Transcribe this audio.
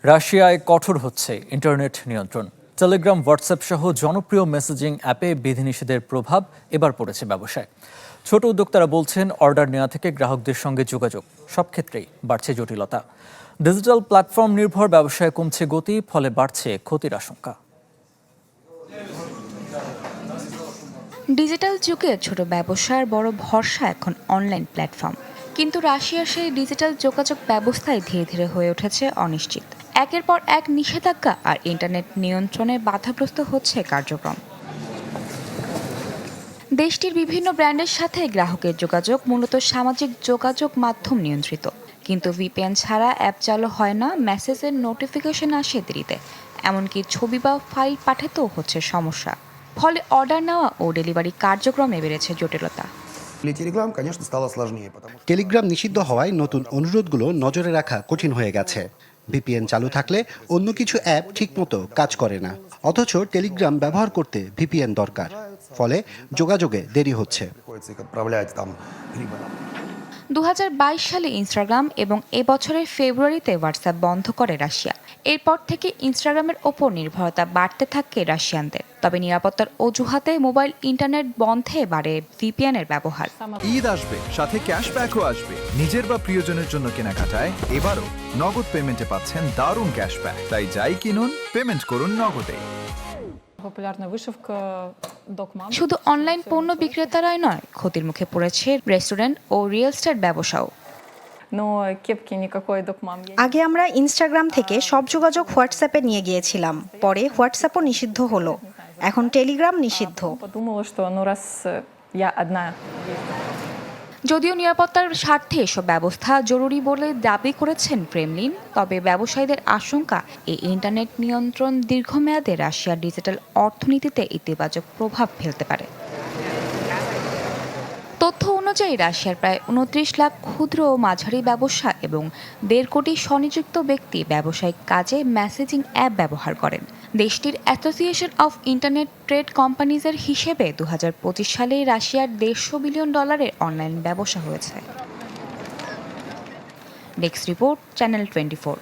রাশিয়ায় কঠোর হচ্ছে ইন্টারনেট নিয়ন্ত্রণ। টেলিগ্রাম, হোয়াটসঅ্যাপ সহ জনপ্রিয় মেসেজিং অ্যাপে বিধিনিষেধের প্রভাব এবার পড়েছে ব্যবসায়। ছোট উদ্যোক্তারা বলছেন, অর্ডার নেওয়া থেকে গ্রাহকদের সঙ্গে যোগাযোগ সব ক্ষেত্রেই বাড়ছে জটিলতা। ডিজিটাল প্ল্যাটফর্ম নির্ভর ব্যবসায় কমছে গতি, ফলে বাড়ছে ক্ষতির আশঙ্কা। ডিজিটাল যুগে ছোট ব্যবসার বড় ভরসা এখন অনলাইন প্ল্যাটফর্ম। কিন্তু রাশিয়ার সেই ডিজিটাল যোগাযোগ ব্যবস্থায় ধীরে ধীরে হয়ে উঠেছে অনিশ্চিত। একের পর এক নিষেধাজ্ঞা আর ইন্টারনেট নিয়ন্ত্রণে বাধাগ্রস্ত হচ্ছে কার্যক্রম। দেশটির বিভিন্ন ব্র্যান্ডের সাথে গ্রাহকের যোগাযোগ মূলত সামাজিক যোগাযোগ মাধ্যম নিয়ন্ত্রিত। কিন্তু ভিপিএন ছাড়া অ্যাপ চালু হয় না, মেসেজের নোটিফিকেশন আসে দেরিতে, এমনকি ছবি বা ফাইল পাঠাতেও হচ্ছে সমস্যা। ফলে অর্ডার নেওয়া ও ডেলিভারি কার্যক্রমে বেড়েছে জটিলতা। টেলিগ্রাম নিষিদ্ধ হওয়ায় নতুন অনুরোধগুলো নজরে রাখা কঠিন হয়ে গেছে। ভিপিএন চালু থাকলে অন্য কিছু অ্যাপ ঠিকমতো কাজ করে না, অথচ টেলিগ্রাম ব্যবহার করতে ভিপিএন দরকার। ফলে যোগাযোগে দেরি হচ্ছে। 2022 সালে ইনস্টাগ্রাম এবং এবছরের ফেব্রুয়ারিতে হোয়াটসঅ্যাপ বন্ধ করে রাশিয়া। এরপর থেকে ইনস্টাগ্রামের ওপর নির্ভরতা বাড়তে থাকে রাশিয়ানদের। তবে নিরাপত্তার অজুহাতে মোবাইল ইন্টারনেট বন্ধে বাড়ে ভিপিএনের ব্যবহার। ঈদ আসবে, সাথে ক্যাশব্যাকও আসবে। নিজের বা প্রিয়জনের জন্য কেনাকাটায় এবারও নগদ পেমেন্টে পাচ্ছেন দারুণ ক্যাশব্যাক। তাই যাই কিনুন, পেমেন্ট করুন নগদে। শুধু অনলাইন পণ্য বিক্রেতারাই নয়, ক্ষতির মুখে পড়েছে রেস্টুরেন্ট ও রিয়েল এস্টেট ব্যবসাও। আগে আমরা ইনস্টাগ্রাম থেকে সব যোগাযোগ হোয়াটসঅ্যাপে নিয়ে গিয়েছিলাম, পরে হোয়াটসঅ্যাপও নিষিদ্ধ হলো, এখন টেলিগ্রাম নিষিদ্ধ। যদিও নিরাপত্তার স্বার্থে এসব ব্যবস্থা জরুরি বলে দাবি করেছেন ক্রেমলিন, তবে ব্যবসায়ীদের আশঙ্কা এই ইন্টারনেট নিয়ন্ত্রণ দীর্ঘমেয়াদে রাশিয়ার ডিজিটাল অর্থনীতিতে ইতিবাচক প্রভাব ফেলতে পারে। তথ্য অনুযায়ী রাশিয়ার প্রায় 29 লাখ ক্ষুদ্র ও মাঝারি ব্যবসা এবং 1.5 কোটি স্বনিযুক্ত ব্যক্তি ব্যবসায়িক কাজে মেসেজিং অ্যাপ ব্যবহার করেন। দেশটির অ্যাসোসিয়েশন অফ ইন্টারনেট ট্রেড কোম্পানিজের হিসেবে 2025 সালে রাশিয়ার $150 বিলিয়ন অনলাইন ব্যবসা হয়েছে। Desk report, channel 24।